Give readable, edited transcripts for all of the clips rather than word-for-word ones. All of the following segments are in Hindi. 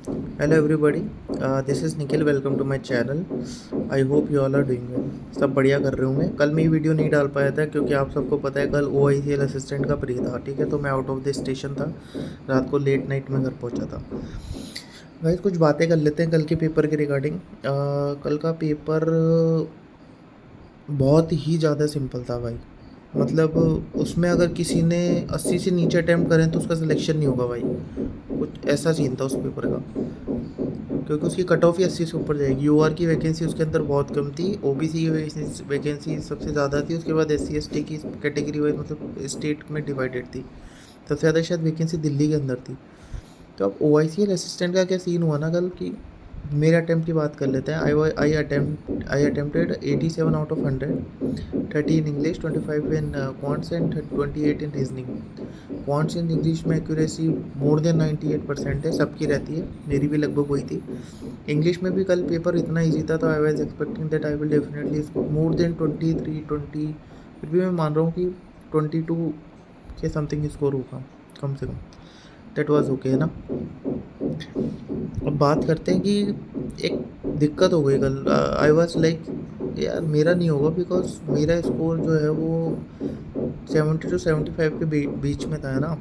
Hello everybody, this is Nikhil. Welcome to my channel. I hope you all are doing well. सब बढ़िया कर रहे होंगे। कल मैं ये वीडियो नहीं डाल पाया था क्योंकि आप सबको पता है कल OICL असिस्टेंट का प्री था, ठीक है। तो मैं आउट ऑफ द स्टेशन था, रात को लेट नाइट में घर पहुंचा था। भाई कुछ बातें कर लेते हैं कल के पेपर के रिगार्डिंग। कल का पेपर बहुत ही ज़्यादा सिंपल था भाई। मतलब उसमें अगर किसी ने 80 से नीचे अटैम्प्ट करें तो उसका सिलेक्शन नहीं होगा भाई। कुछ ऐसा सीन था उस पेपर का, क्योंकि उसकी कट ऑफ ही 80 से ऊपर जाएगी। UR की वैकेंसी उसके अंदर बहुत कम थी, OBC की वैकेंसी सबसे ज़्यादा थी, उसके बाद SC ST की कैटेगरी वाइज मतलब स्टेट में डिवाइडेड थी। सबसे ज़्यादा शायद वैकेंसी दिल्ली के अंदर थी। तो अब OICL असिस्टेंट का क्या सीन हुआ ना कल कि मेरे अटैम्प्ट की बात कर लेते हैं। आई attempted 87 out of 100, 30 in English, 25 in quants and 28 in reasoning. Quants in English में एक्यूरेसी मोर देन 98% है, सबकी रहती है, मेरी भी लगभग वही थी। इंग्लिश में भी कल पेपर इतना ईजी था तो I was expecting that I will definitely score more than 23-20। फिर भी मैं मान रहा हूँ कि 22 के समथिंग स्कोर होगा कम से कम। दैट वाज ओके है ना। अब बात करते हैं कि एक दिक्कत हो गई कल। आई वॉज लाइक यार मेरा नहीं होगा, बिकॉज मेरा स्कोर जो है वो 70 to 75 के बीच में था, है ना।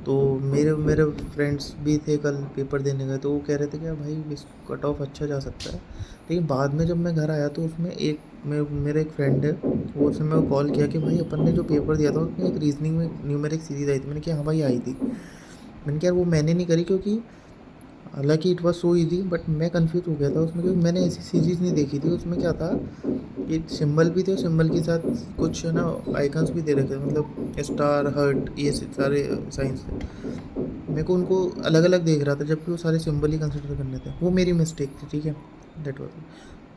तो मेरे मेरे फ्रेंड्स भी थे कल पेपर देने गए, तो वो कह रहे थे कि भाई इस कट ऑफ अच्छा जा सकता है। लेकिन बाद में जब मैं घर आया तो उसमें मेरा एक फ्रेंड है, वो उसने मेरे को कॉल किया कि भाई अपन ने जो पेपर दिया था उसमें एक रीजनिंग में न्यूमेरिक सीरीज आई थी। मैंने कहा हाँ भाई आई थी। मैंने कहा यार वो मैंने नहीं करी, क्योंकि हालांकि it was so easy, but मैं कंफ्यूज हो गया था उसमें, क्योंकि मैंने ऐसी सीरीज़ नहीं देखी थी। उसमें क्या था कि सिंबल भी थे और सिंबल के साथ कुछ ना आइकन्स भी दे रखे थे, मतलब स्टार, हर्ट, ये सारे साइंस थे। मेरे को उनको अलग अलग देख रहा था, जबकि वो सारे सिंबल ही कंसिडर करने थे। वो मेरी मिस्टेक थी, ठीक है। That was.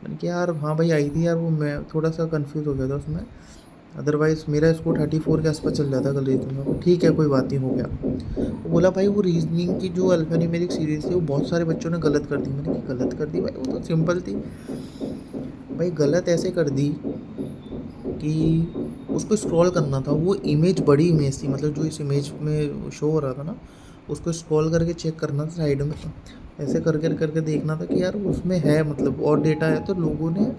मैंने कहा यार हाँ भाई आई थी यार, वो मैं थोड़ा सा कंफ्यूज हो गया था उसमें। अदरवाइज़ मेरा स्कोर 34 के आसपास चल जाता कल रीजनिंग में। ठीक है कोई बात नहीं, हो गया। वो बोला भाई वो रीजनिंग की जो अल्फान्यूमेरिक सीरीज़ थी वो बहुत सारे बच्चों ने गलत कर दी। मैंने कहा गलत कर दी भाई, वो तो सिंपल थी। भाई गलत ऐसे कर दी कि उसको स्क्रॉल करना था, वो इमेज बड़ी इमेज थी, मतलब जो इस इमेज में शो हो रहा था ना, उसको स्क्रॉल करके चेक करना था साइड में। ऐसे करके करके देखना था कि यार उसमें है मतलब और डेटा है। तो लोगों ने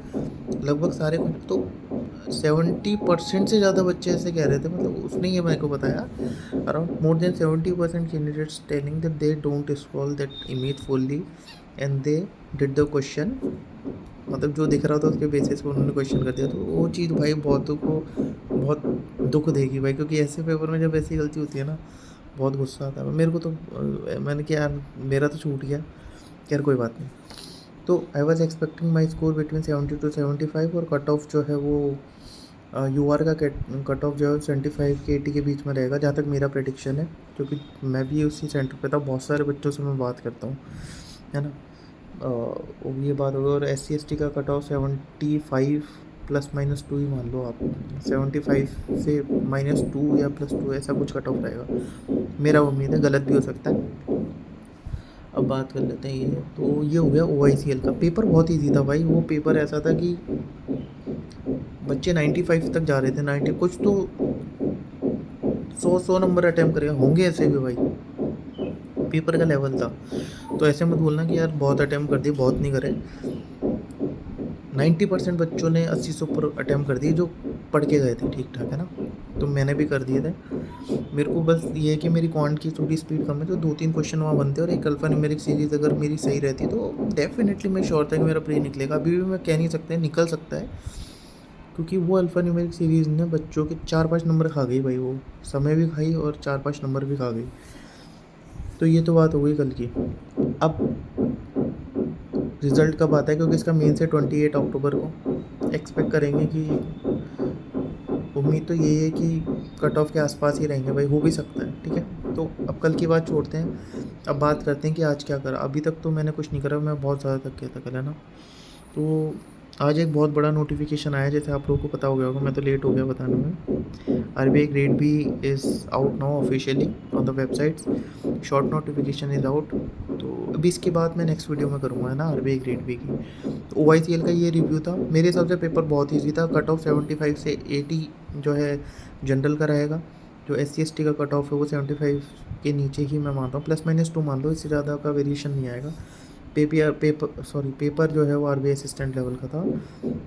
लगभग सारे कुछ तो 70% से ज़्यादा बच्चे ऐसे कह रहे थे, मतलब उसने ये मेरे को बताया, around more than 70% candidates telling that they don't scroll that image fully and they did the question. मतलब जो दिख रहा था उसके बेसिस पे उन्होंने क्वेश्चन कर दिया। तो वो चीज़ भाई बहुतों को बहुत दुख देगी भाई, क्योंकि ऐसे पेपर में जब ऐसी गलती होती है ना, बहुत गुस्सा आता है मेरे को। तो मैंने कहा यार मेरा तो छूट गया, यार कोई बात नहीं। तो I was expecting my score between 70 to 75, और कट ऑफ जो है वो UR का कट ऑफ जो है 75 के 80 के बीच में रहेगा, जहाँ तक मेरा प्रेडिक्शन है। क्योंकि मैं भी उसी सेंटर पे था, बहुत सारे बच्चों से मैं बात करता हूँ, है ना। ये बात होगी। और SC ST का कट ऑफ 75 ±2 ही मान लो आप। 75 से -2 या +2 ऐसा कुछ कट ऑफ रहेगा, मेरा उम्मीद है, गलत भी हो सकता है। अब बात कर लेते हैं ये। तो ये हो गया OICL का पेपर। बहुत ईजी था भाई, वो पेपर ऐसा था कि बच्चे 95 तक जा रहे थे, 90 कुछ तो 100 नंबर अटैम्प्ट करेगा होंगे ऐसे भी भाई, पेपर का लेवल था। तो ऐसे मत बोलना कि यार बहुत अटैम्प्ट कर दिए, बहुत नहीं करे। 90% बच्चों ने 80 से ऊपर अटैम्प्ट कर दिए जो पढ़ के गए थे, ठीक ठाक, है ना। तो मैंने भी कर दिए थे। मेरे को बस ये है कि मेरी क्वांट की थोड़ी स्पीड कम है, तो 2-3 क्वेश्चन वहाँ बनते हैं, और एक अल्फा न्यूमेरिक सीरीज़ अगर मेरी सही रहती तो डेफिनेटली मैं श्योर था कि मेरा प्री निकलेगा। अभी भी मैं कह नहीं सकते निकल सकता है, क्योंकि वो अल्फ़ा न्यूमेरिक सीरीज़ ने बच्चों के 4-5 नंबर खा गई भाई, वो समय भी खाई और 4-5 नंबर भी खा गई। तो ये तो बात हो गई कल की। अब रिज़ल्ट कब आता है, क्योंकि इसका मेन से 28 अक्टूबर को एक्सपेक्ट करेंगे कि, उम्मीद तो यही है कि कट ऑफ के आसपास ही रहेंगे भाई, हो भी सकता है, ठीक है। तो अब कल की बात छोड़ते हैं, अब बात करते हैं कि आज क्या करा। अभी तक तो मैंने कुछ नहीं करा, मैं बहुत ज़्यादा थक गया था कल, है ना। तो आज एक बहुत बड़ा नोटिफिकेशन आया, जैसे आप लोगों को पता हो गया होगा, मैं तो लेट हो गया बताने में। RBI grade B is out now officially on the websites. Short notification is out. तो अभी इसके बाद मैं नेक्स्ट वीडियो में करूँगा, है ना, RBI ग्रेड बी की। तो OICL का ये रिव्यू था। मेरे हिसाब से पेपर बहुत ईजी था। कट ऑफ 75 से 80 जो है जनरल का रहेगा, जो SC/ST का कट ऑफ है वो 75 के नीचे ही मैं मान रहा हूँ, +-2 मान लो, इससे ज़्यादा का वेरिएशन नहीं आएगा। पेपर जो है वो RBI असिस्टेंट लेवल का था,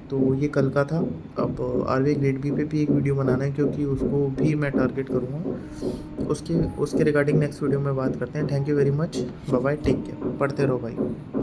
तो ये कल का था। अब RBI ग्रेड बी पे भी एक वीडियो बनाना है, क्योंकि उसको भी मैं टारगेट करूँगा। उसके रिगार्डिंग नेक्स्ट वीडियो में बात करते हैं। Thank you very much, bye bye, take care, पढ़ते रहो भाई।